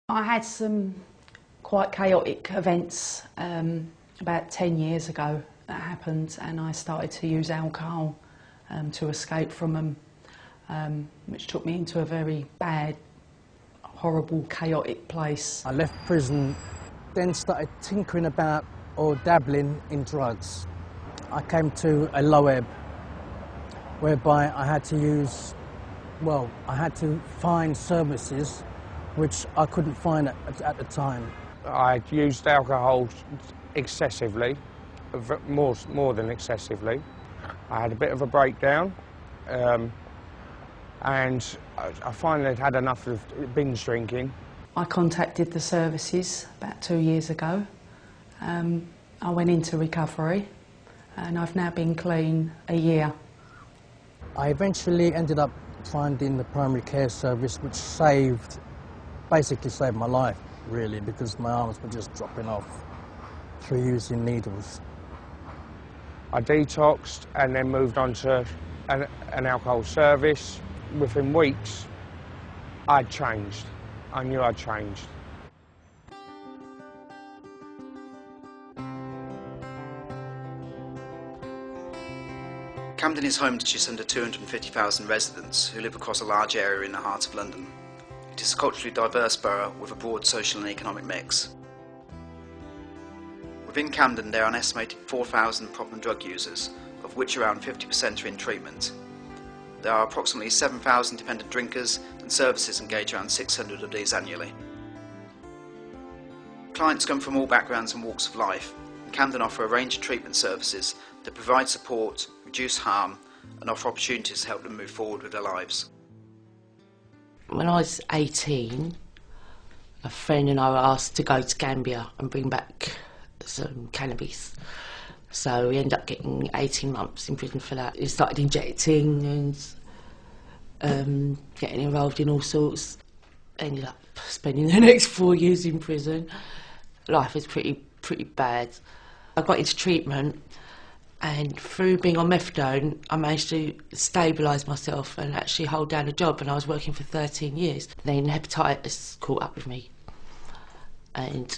I had some quite chaotic events about 10 years ago that happened, and I started to use alcohol to escape from them, which took me into a very bad, horrible, chaotic place. I left prison, then started tinkering about or dabbling in drugs. I came to a low ebb whereby I had to find services which I couldn't find at the time. I used alcohol excessively, more than excessively. I had a bit of a breakdown, and I finally had enough of binge drinking. I contacted the services about 2 years ago. I went into recovery, and I've now been clean a year. I eventually ended up finding the primary care service, which basically saved my life, really, because my arms were just dropping off through using needles. I detoxed and then moved on to an alcohol service. Within weeks, I'd changed. I knew I'd changed. Camden is home to just under 250,000 residents who live across a large area in the heart of London. It is a culturally diverse borough with a broad social and economic mix. Within Camden there are an estimated 4,000 problem drug users, of which around 50% are in treatment. There are approximately 7,000 dependent drinkers, and services engage around 600 of these annually. Clients come from all backgrounds and walks of life, and Camden offer a range of treatment services that provide support, reduce harm, and offer opportunities to help them move forward with their lives. When I was 18, a friend and I were asked to go to Gambia and bring back some cannabis. So we ended up getting 18 months in prison for that. We started injecting and getting involved in all sorts. Ended up spending the next 4 years in prison. Life was pretty bad. I got into treatment, and through being on methadone, I managed to stabilise myself and actually hold down a job, and I was working for 13 years. Then hepatitis caught up with me, and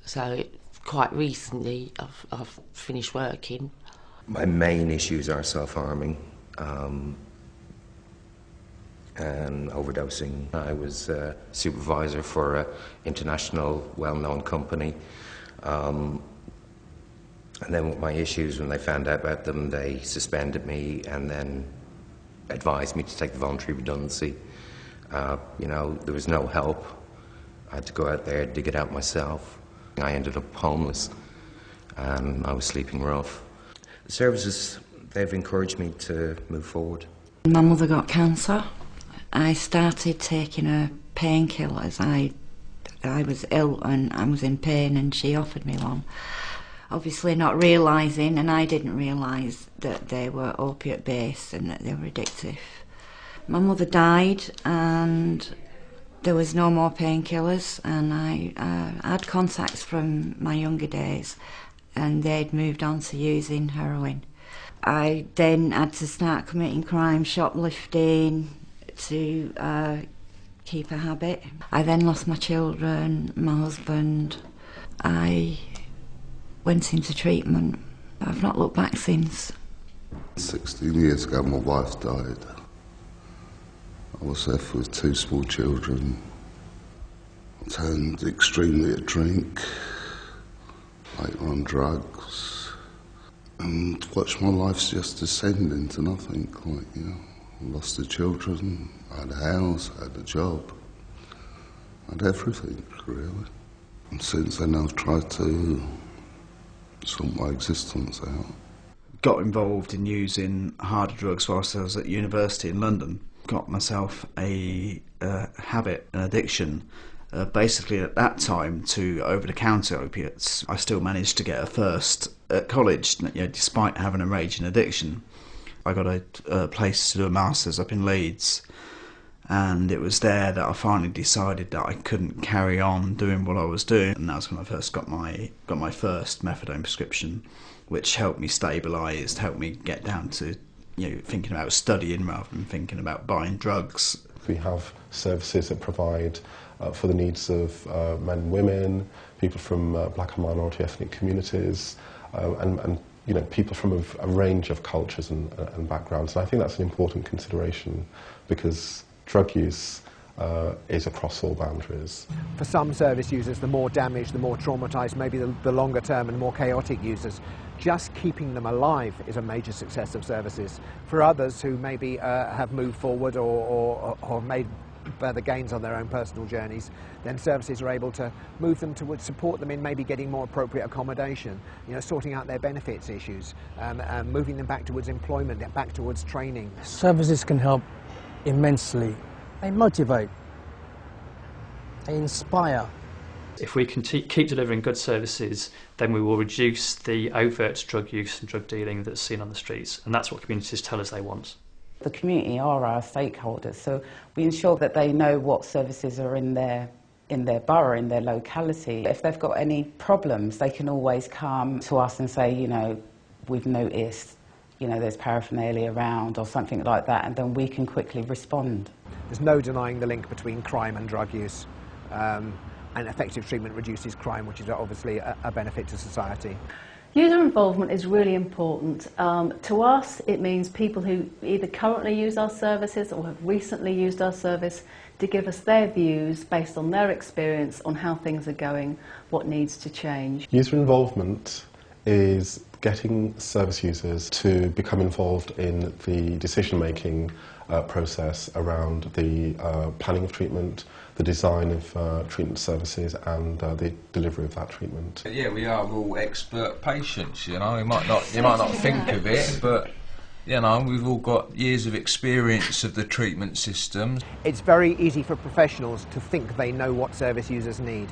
so quite recently I've finished working. My main issues are self-harming and overdosing. I was a supervisor for an international well-known company. And then with my issues, when they found out about them, they suspended me and then advised me to take the voluntary redundancy. There was no help. I had to go out there, dig it out myself. I ended up homeless and I was sleeping rough. The services, they've encouraged me to move forward. My mother got cancer. I started taking her painkillers. I was ill and I was in pain, and she offered me one. Obviously not realising, and I didn't realise, that they were opiate based and that they were addictive. My mother died and there was no more painkillers, and I had contacts from my younger days and they'd moved on to using heroin. I then had to start committing crime, shoplifting, to keep a habit. I then lost my children, my husband. I went into treatment. I've not looked back since. 16 years ago my wife died. I was left with 2 small children. I turned extremely to drink, later on drugs, and watched my life just descend into nothing. I lost the children, I had a house, I had a job, I had everything, really. And since then I've tried to sort my existence out. Got involved in using harder drugs whilst I was at university in London. Got myself a habit, an addiction, basically at that time, to over-the-counter opiates. I still managed to get a first at college, despite having a raging addiction. I got a place to do a master's up in Leeds, and it was there that I finally decided that I couldn't carry on doing what I was doing, and that was when I first got my first methadone prescription, which helped me stabilise, helped me get down to thinking about studying rather than thinking about buying drugs. We have services that provide for the needs of men and women, people from black and minority ethnic communities, and you know, people from a range of cultures and backgrounds. And I think that's an important consideration, because drug use is across all boundaries. For some service users, the more damaged, the more traumatised, maybe the longer term and more chaotic users, just keeping them alive is a major success of services. For others who maybe have moved forward or made further gains on their own personal journeys, then services are able to move them towards, support them in maybe getting more appropriate accommodation, you know, sorting out their benefits issues, moving them back towards employment, back towards training. Services can help immensely. They motivate, they inspire. If we can keep delivering good services, then we will reduce the overt drug use and drug dealing that's seen on the streets, and that's what communities tell us they want. The community are our stakeholders, so we ensure that they know what services are in their borough, in their locality. If they've got any problems, they can always come to us and say, you know, we've noticed, you know, there's paraphernalia around or something like that, and then we can quickly respond. There's no denying the link between crime and drug use, and effective treatment reduces crime, which is obviously a benefit to society. User involvement is really important. To us, it means people who either currently use our services or have recently used our service to give us their views based on their experience on how things are going, what needs to change. User involvement is getting service users to become involved in the decision-making process around the planning of treatment, the design of treatment services, and the delivery of that treatment. Yeah, we are all expert patients, you know. You might not think of it, but you know, we've all got years of experience of the treatment systems. It's very easy for professionals to think they know what service users need.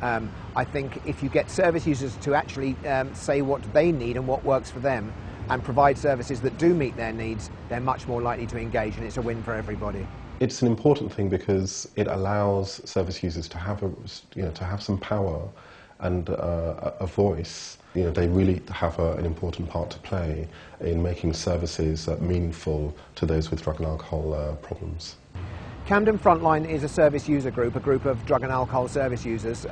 I think if you get service users to actually say what they need and what works for them, and provide services that do meet their needs, they're much more likely to engage, and it's a win for everybody. It's an important thing because it allows service users to have to have some power and a voice. You know, they really have an important part to play in making services meaningful to those with drug and alcohol problems. Camden Frontline is a service user group, a group of drug and alcohol service users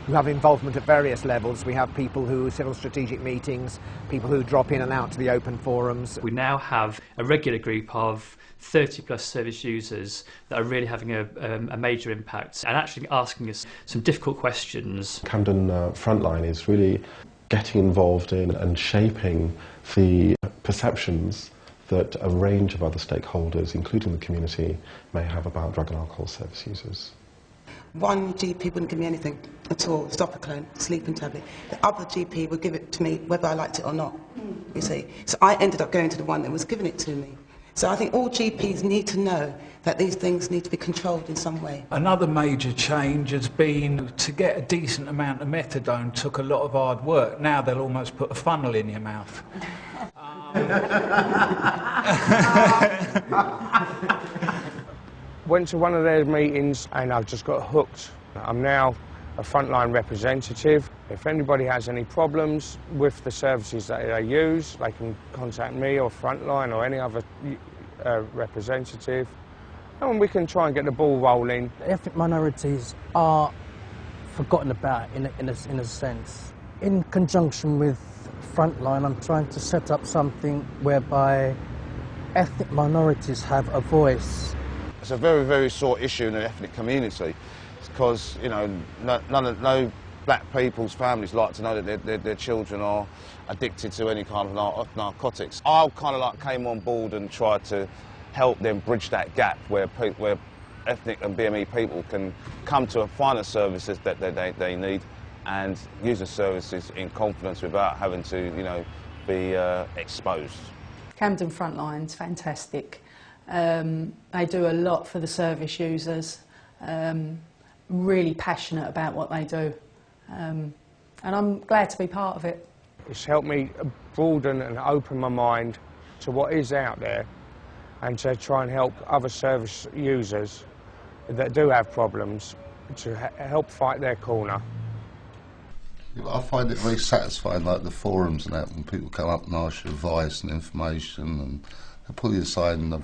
who have involvement at various levels. We have people who sit on strategic meetings, people who drop in and out to the open forums. We now have a regular group of 30+ service users that are really having a major impact and actually asking us some difficult questions. Camden Frontline is really getting involved in and shaping the perceptions that a range of other stakeholders, including the community, may have about drug and alcohol service users. One GP wouldn't give me anything at all, Stopiclone, sleeping tablet. The other GP would give it to me whether I liked it or not, you see. So I ended up going to the one that was giving it to me. So I think all GPs need to know that these things need to be controlled in some way. Another major change has been to get a decent amount of methadone took a lot of hard work. Now they'll almost put a funnel in your mouth. Went to one of their meetings and I've just got hooked. I'm now a Frontline representative. If anybody has any problems with the services that they use, they can contact me or Frontline or any other representative, and we can try and get the ball rolling. Ethnic minorities are forgotten about in a sense. In conjunction with Frontline, I'm trying to set up something whereby ethnic minorities have a voice. It's a very, very sore issue in the ethnic community because, you know, no black people's families like to know that their children are addicted to any kind of narcotics. I kind of like came on board and tried to help them bridge that gap where ethnic and BME people can come to find the services that they need and use the services in confidence without having to, you know, be exposed. Camden Frontline's fantastic. They do a lot for the service users, really passionate about what they do, and I'm glad to be part of it. It's helped me broaden and open my mind to what is out there and to try and help other service users that do have problems to help fight their corner. I find it very satisfying, like the forums and that, when people come up and ask you advice and information, and they pull you aside and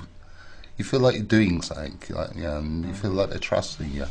you feel like you're doing something, like, you know, and you feel like they're trusting you.